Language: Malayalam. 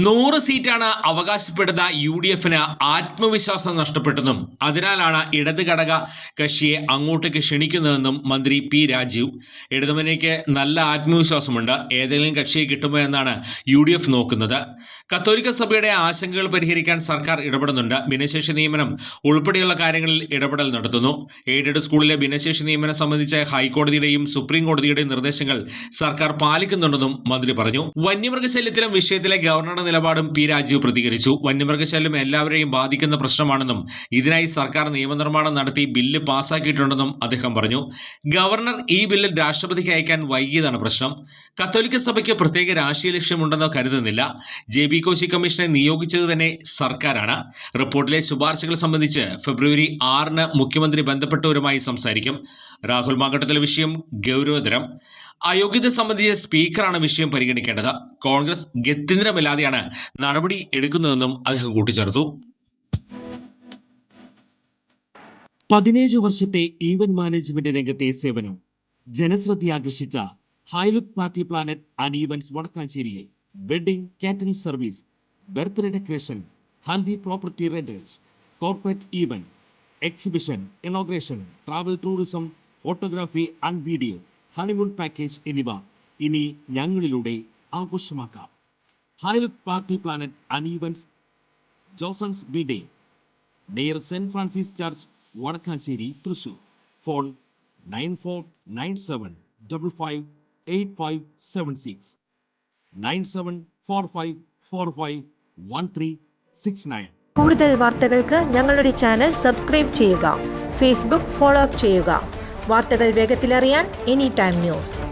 100 സീറ്റാണ് അവകാശപ്പെടുന്ന UDFന് ആത്മവിശ്വാസം നഷ്ടപ്പെട്ടെന്നും അതിനാലാണ് ഇടത് ഘടക കക്ഷിയെ അങ്ങോട്ടേക്ക് ക്ഷണിക്കുന്നതെന്നും മന്ത്രി പി രാജീവ്. ഇടതുമുന്നണിക്ക് നല്ല ആത്മവിശ്വാസമുണ്ട്, ഏതെങ്കിലും കക്ഷിയെ കിട്ടുമോ എന്നാണ് UDF നോക്കുന്നത്. കത്തോലിക്ക സഭയുടെ ആശങ്കകൾ പരിഹരിക്കാൻ സർക്കാർ ഇടപെടുന്നുണ്ട്. ഭിന്നശേഷി നിയമനം ഉൾപ്പെടെയുള്ള കാര്യങ്ങളിൽ ഇടപെടൽ നടത്തുന്നു. എയ്ഡഡ് സ്കൂളിലെ ഭിന്നശേഷി നിയമനം സംബന്ധിച്ച് ഹൈക്കോടതിയുടെയും സുപ്രീം കോടതിയുടെയും നിർദ്ദേശങ്ങൾ സർക്കാർ പാലിക്കുന്നുണ്ടെന്നും മന്ത്രി പറഞ്ഞു. വന്യമൃഗശല്യത്തിലും വിഷയത്തിലെ ഗവർണറുടെ നിലപാടും പി രാജീവ് പ്രതികരിച്ചു. വന്യമൃഗശല്യം എല്ലാവരെയും ബാധിക്കുന്ന പ്രശ്നമാണെന്നും ഇതിനായി സർക്കാർ നിയമനിർമ്മാണം നടത്തി ബില്ല് പാസാക്കിയിട്ടുണ്ടെന്നും അദ്ദേഹം പറഞ്ഞു. ഗവർണർ ഈ ബില്ല് രാഷ്ട്രപതിക്ക് അയക്കാൻ വൈകിയതാണ് പ്രശ്നം. കത്തോലിക്ക സഭയ്ക്ക് പ്രത്യേക രാഷ്ട്രീയ ലക്ഷ്യമുണ്ടെന്ന് കരുതുന്നില്ല. JB കോശി കമ്മീഷനെ നിയോഗിച്ചത് തന്നെ സർക്കാരാണ്. റിപ്പോർട്ടിലെ ശുപാർശകൾ സംബന്ധിച്ച് ഫെബ്രുവരി 6 മുഖ്യമന്ത്രി ബന്ധപ്പെട്ടവരുമായി സംസാരിക്കും. രാഹുൽ മാങ്കട്ടത്തിലെ വിഷയം ഗൗരവതരം. അയോഗ്യത സംബന്ധിച്ച സ്പീക്കറാണ് വിഷയം പരിഗണിക്കേണ്ടത്. കോൺഗ്രസ് ഗത്യന്തരമില്ലാതെയാണ് നടപടി എടുക്കുന്നതെന്നും അദ്ദേഹം കൂട്ടിച്ചേർത്തു. 17 വർഷത്തെ ഈവന്റ് മാനേജ്മെന്റ് രംഗത്തെ സേവനം ജനശ്രദ്ധയാകർഷിച്ച Highlook party planet and events വടക്കാഞ്ചേരിയെ wedding catering service, birthday decoration, haldi property rentals, corporate event, exhibition, inauguration, travel tourism, photography and video, honeymoon package എന്നിവ ഇനി ഞങ്ങളിലൂടെ ആഘോഷമാക്കാം. Highlook party planet and events, ജോസൺസ് ബിഡേ, near Saint Francis church, Vadakkanchery, Thrissur. Phone 9497558576, 9745451369. കൂടുതൽ വാർത്തകൾക്ക് ഞങ്ങളുടെ ചാനൽ സബ്സ്ക്രൈബ് ചെയ്യുക. ഫേസ്ബുക്ക് ഫോളോ അപ്പ് ചെയ്യുക. വാർത്തകൾ വേഗത്തിലറിയാൻ എനി ടൈം ന്യൂസ്.